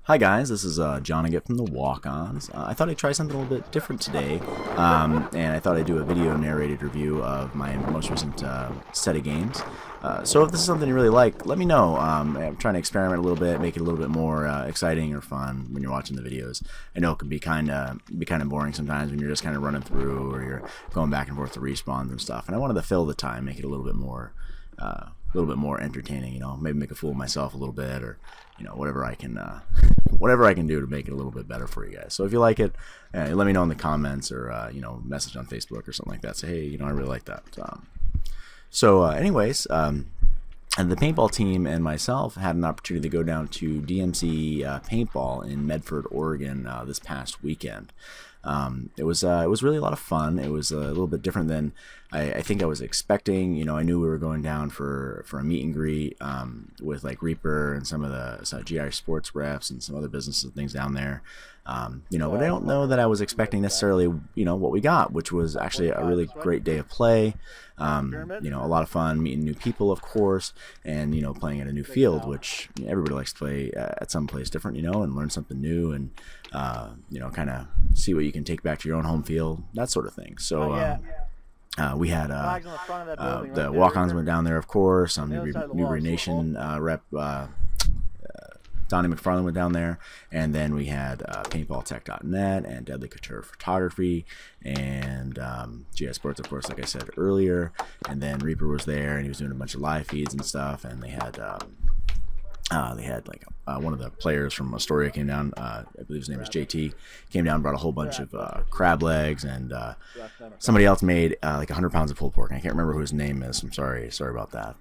Hi guys, this is Johnaget from the Walk-Ons. I thought I'd try something a little bit different today, and I thought I'd do a video narrated review of my most recent set of games. So if this is something you really like, let me know. I'm trying to experiment a little bit, make it a little bit more exciting or fun when you're watching the videos. I know it can be kind of boring sometimes when you're just kind of running through or you're going back and forth to respawns and stuff. And I wanted to fill the time, make it a little bit more entertaining. You know, maybe make a fool of myself a little bit, or whatever I can do to make it a little bit better for you guys. So if you like it, let me know in the comments, or message on Facebook or something like that. Say, hey, I really like that. Anyways, and the paintball team and myself had an opportunity to go down to DMZ Paintball in Medford, Oregon this past weekend. It was really a lot of fun. It was a little bit different than I think I was expecting. I knew we were going down for a meet and greet with like Reaper and some of the GI Sports reps and some other businesses and things down there. But I don't know that I was expecting necessarily what we got, which was actually a really great day of play. A lot of fun meeting new people, of course, and playing at a new field, which everybody likes to play at some place different, and learn something new, and kind of see what you can take back to your own home field, that sort of thing. So we had the Walk-Ons went down there, of course. Newbury Nation rep Donnie McFarland went down there, and then we had PaintballTech.net and Deadly Couture Photography and GI Sports, of course, like I said earlier. And then Reaper was there, and he was doing a bunch of live feeds and stuff. And they had like one of the players from Astoria came down. I believe his name is JT. Came down, brought a whole bunch of crab legs, and somebody else made like 100 pounds of pulled pork. I can't remember who his name is. I'm sorry about that.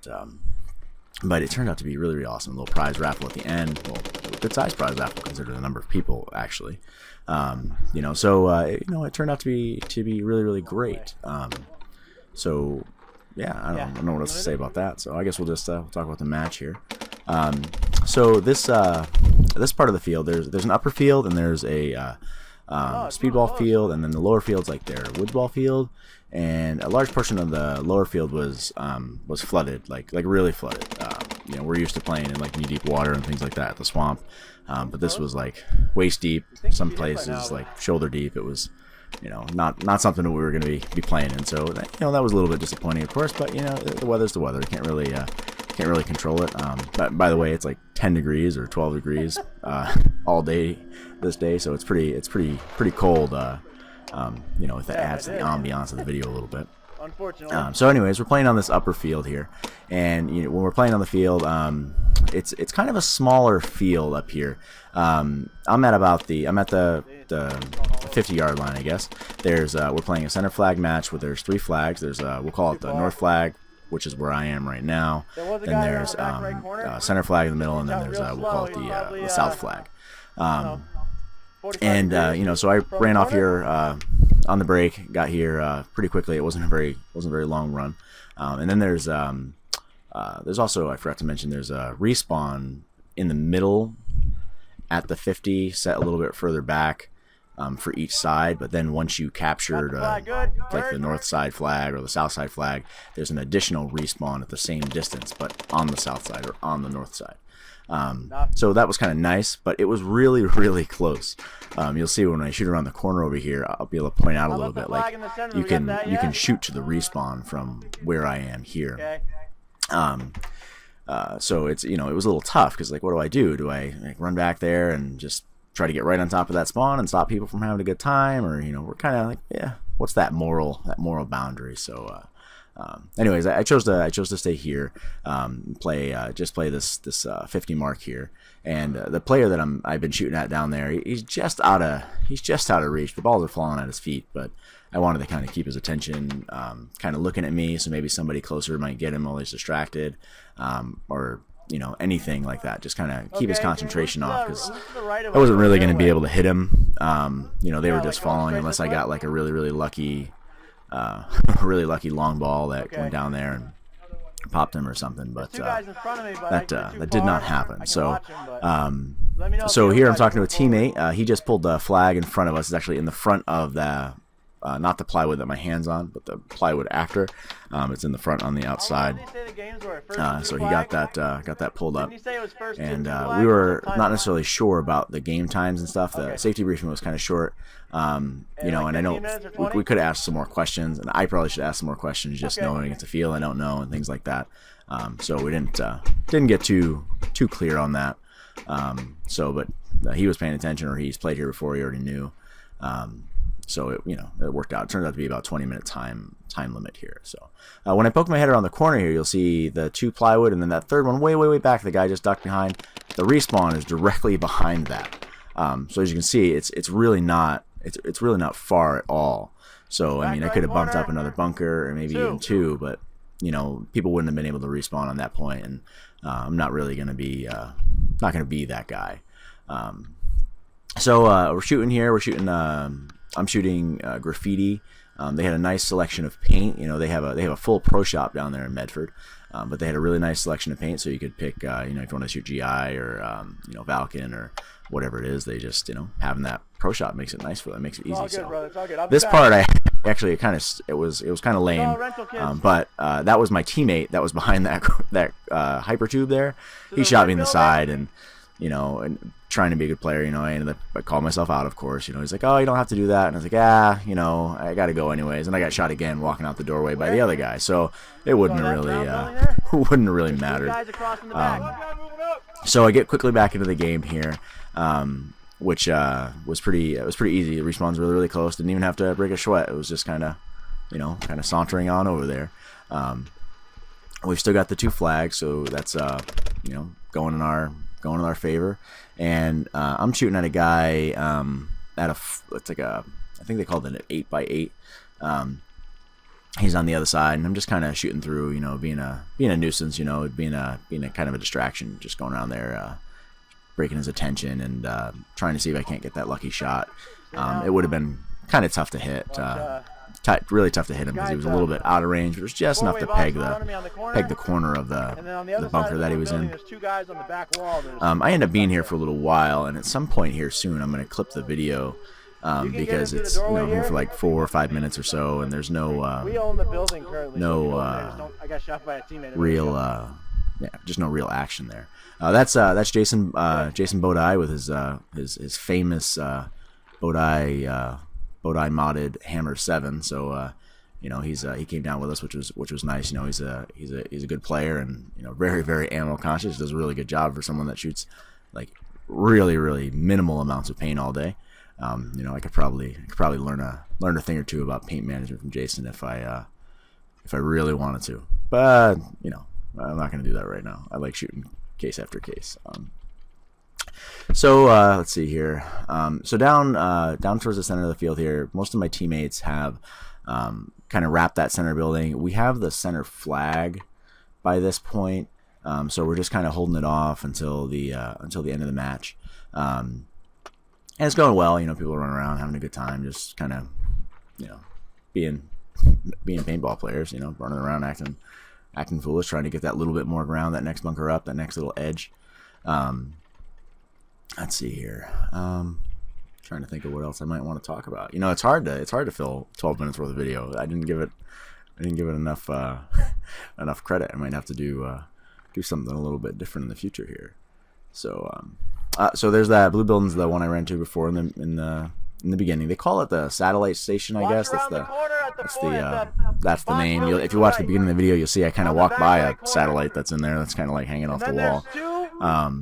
But it turned out to be really, really awesome. A little prize raffle at the end. Well, a good sized prize raffle considering the number of people, actually. It turned out to be really, really great. Yeah, I don't know what else to say about that. So I guess we'll just we'll talk about the match here. So this part of the field, there's an upper field, and there's a speedball field, and then the lower field's like their woodsball field. And a large portion of the lower field was flooded, like really flooded. We're used to playing in like knee deep water and things like that at the swamp, but this was like waist deep. Some places like shoulder deep. It was, not something that we were going to be playing in. So that was a little bit disappointing, of course. But the weather's the weather. Can't really control it. But by the way, it's like 10 degrees or 12 degrees all day this day, so it's pretty cold. If that adds to the ambiance of the video a little bit. Unfortunately. So anyways, we're playing on this upper field here, and when we're playing on the field, it's kind of a smaller field up here. I'm at the 50-yard line, I guess. We're playing a center flag match where there's 3 flags. There's we'll call it the north flag, which is where I am right now. Then there's center flag in the middle, and then there's we'll call it the south flag. So I ran off here on the break, got here pretty quickly. It wasn't a very long run. And then there's also, I forgot to mention, there's a respawn in the middle at the 50, set a little bit further back for each side. But then once you captured like the north side flag or the south side flag, there's an additional respawn at the same distance, but on the south side or on the north side. So that was kind of nice, but it was really, really close. You'll see when I shoot around the corner over here, I'll be able to point out a little bit. Like you can shoot to the respawn from where I am here. So it's it was a little tough because like, what do I do? Do I like run back there and just try to get right on top of that spawn and stop people from having a good time, or we're kind of like, yeah, what's that moral boundary? So. Anyways, I chose to stay here, play this 50 mark here, and the player that I've been shooting at down there, he's just out of reach. The balls are falling at his feet, but I wanted to kind of keep his attention, kind of looking at me, so maybe somebody closer might get him while he's distracted, or anything like that. Just kind of keep his concentration off, because I wasn't really going to be able to hit him. They were just falling unless I got like a really, really lucky. Really lucky long ball that went down there and popped him or something, but that did not happen. So here I'm talking to a teammate. He just pulled the flag in front of us. It's actually in the front of the not the plywood that my hand's on, but the plywood after. It's in the front on the outside. So he got that pulled up, and we were not necessarily sure about the game times and stuff. The safety briefing was kind of short, you know, and I know we could have asked some more questions, and I probably should ask some more questions, just knowing it's a field I don't know and things like that. So we didn't get too clear on that. But he was paying attention, or he's played here before. He already knew. So it worked out. It turned out to be about 20-minute time limit here. So when I poke my head around the corner here, you'll see the 2 plywood, and then that third one way back. The guy just ducked behind. The respawn is directly behind that. So as you can see, it's really not far at all. So I mean, I could have bumped up another bunker or maybe even 2, but you know, people wouldn't have been able to respawn on that point, and I'm not really going to be that guy. So we're shooting here. We're shooting. I'm shooting graffiti. They had a nice selection of paint. You know, they have a full pro shop down there in Medford, but they had a really nice selection of paint. So you could pick, you know, if you want to shoot GI or you know, Valken or whatever it is. They just, you know, having that pro shop makes it nice for them, makes it easy. So this part, I actually it was kind of lame, but that was my teammate that was behind that hyper tube there. He shot me in the side, and you know, and trying to be a good player, you know, I called myself out, of course. You know, he's like, oh, you don't have to do that, and I was like, you know, I got to go anyways, and I got shot again walking out the doorway by the other guy, so it wouldn't have really mattered. So I get quickly back into the game here, which was pretty easy. The respawn's really close. Didn't even have to break a sweat. It was just kind of sauntering on over there. We've still got the 2 flags, so that's you know, going in our favor. And I'm shooting at a guy it's like I think they called it an 8x8. He's on the other side, and I'm just kind of shooting through, you know, being a nuisance, you know, being a kind of a distraction, just going around there, breaking his attention, and trying to see if I can't get that lucky shot. It would have been kind of tough to hit. Really tough to hit him because he was a little bit out of range, but it was just enough to peg the corner of the bunker that he was in. I end up being here for a little while, and at some point here soon, I'm going to clip the video because it's, you know, here for like 4 or 5 minutes or so, and there's no real action there. That's Jason Bodai with his famous Bodai modded Hammer 7. So you know, he came down with us, which was nice. You know, he's a good player, and you know, very ammo conscious. Does a really good job for someone that shoots like really minimal amounts of paint all day. You know, I could probably learn a thing or two about paint management from Jason if I really wanted to. But you know, I'm not going to do that right now. I like shooting case after case. So let's see here. So down towards the center of the field here, most of my teammates have kind of wrapped that center building. We have the center flag by this point, so we're just kind of holding it off until the end of the match. And it's going well. You know, people are running around having a good time, just kind of, you know, being paintball players. You know, running around acting foolish, trying to get that little bit more ground, that next bunker up, that next little edge. Let's see here. Trying to think of what else I might want to talk about. You know, it's hard to fill 12 minutes worth of video. I didn't give it enough enough credit. I might have to do something a little bit different in the future here. So so there's that blue building's the one I ran to before in the beginning. They call it the satellite station, I guess. That's the name. If you watch the beginning of the video, you'll see I kind of walk by a satellite that's in there. That's kind of like hanging off the wall.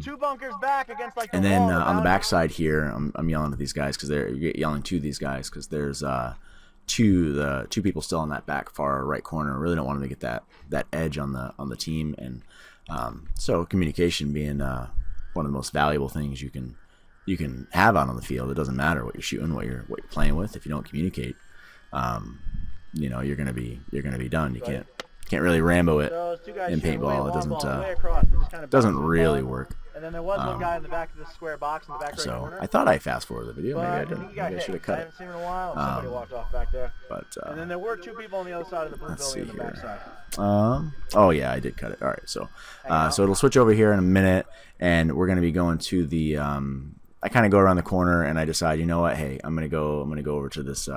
Two bunkers back against like the and then wall on the back side here, I'm yelling at these guys because they're yelling to these guys because there's two people still on that back far right corner. I really don't want them to get that edge on the team, and so communication being one of the most valuable things you can have out on the field. It doesn't matter what you're shooting, what you're playing with. If you don't communicate, you know, you're gonna be done. You can't really Rambo it in paintball. It doesn't really work. And then there was one guy in the back of the square box in the back right corner. I thought I fast forwarded the video. Maybe I didn't. Maybe I should have cut it. I haven't seen him in a while. Somebody walked off back there. But and then there were two people on the other side of the blue building in the back side. Oh yeah, I did cut it. All right, so so it'll switch over here in a minute, and we're gonna be going to the. I kind of go around the corner, and I decide, you know what? Hey, I'm gonna go over to this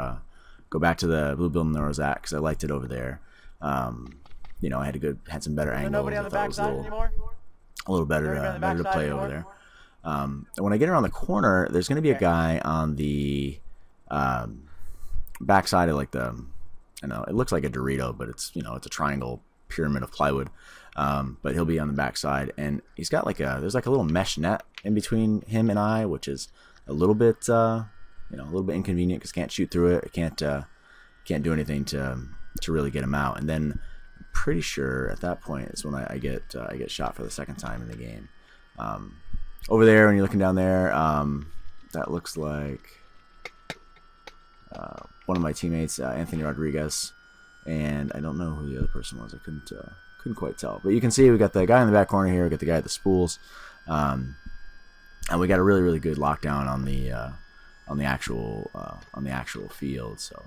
go back to the blue building where I was at because I liked it over there. You know, I had some better angles. Nobody on the backside anymore? A little better to play over there. And when I get around the corner, there's going to be a guy on the backside of like I know it looks like a Dorito, but it's, you know, it's a triangle pyramid of plywood. But he'll be on the backside, and he's got like there's like a little mesh net in between him and I, which is a little bit, you know, a little bit inconvenient because can't shoot through it. I can't do anything to really get him out. And then I'm pretty sure at that point is when I get shot for the second time in the game. Over there, when you're looking down there, that looks like one of my teammates, Anthony Rodriguez, and I don't know who the other person was. I couldn't quite tell, but you can see we got the guy in the back corner here. We got the guy at the spools, and we got a really good lockdown on the actual field. So,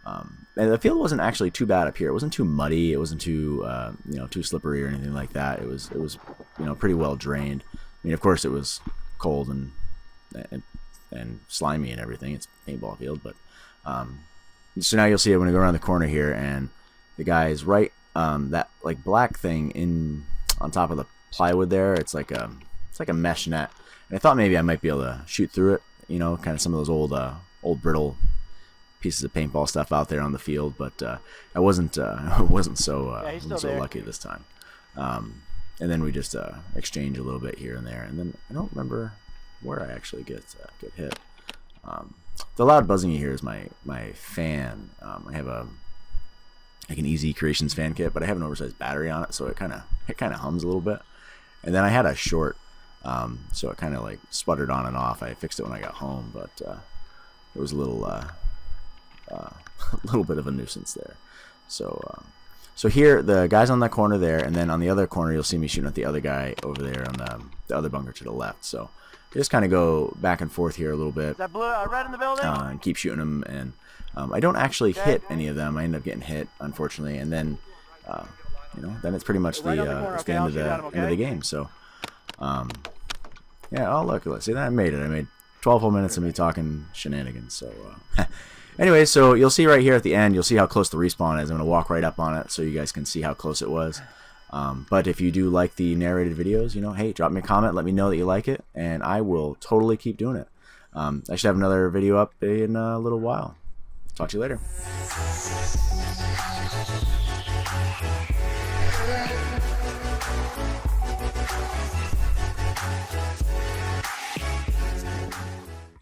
and the field wasn't actually too bad up here. It wasn't too muddy. It wasn't too you know, too slippery or anything like that. It was you know, pretty well drained. I mean, of course, it was cold and slimy and everything. It's a paintball field, but so now you'll see it when we go around the corner here, and the guy is right. That like black thing on top of the plywood there. It's like a mesh net, and I thought maybe I might be able to shoot through it. You know, kind of some of those old brittle pieces of paintball stuff out there on the field, but I wasn't so lucky this time. And then we just exchange a little bit here and there, and then I don't remember where I actually get hit. The loud buzzing you hear is my fan. I have like an Easy Creations fan kit, but I have an oversized battery on it, so it kind of hums a little bit. And then I had a short, so it kind of like sputtered on and off. I fixed it when I got home, but it was a little bit of a nuisance there. So here the guy's on that corner there, and then on the other corner you'll see me shooting at the other guy over there on the other bunker to the left. So just kind of go back and forth here a little bit. Is that blue, red in the building? And keep shooting them, and I don't actually hit any of them. I end up getting hit, unfortunately, and then you know, then it's pretty much the end of the game. So yeah. Oh look, let's see that I made it. I made 12 whole minutes of me talking shenanigans. So anyway, so you'll see right here at the end, you'll see how close the respawn is. I'm gonna walk right up on it so you guys can see how close it was. But if you do like the narrated videos, you know, hey, drop me a comment, let me know that you like it, and I will totally keep doing it. I should have another video up in a little while. Talk to you later.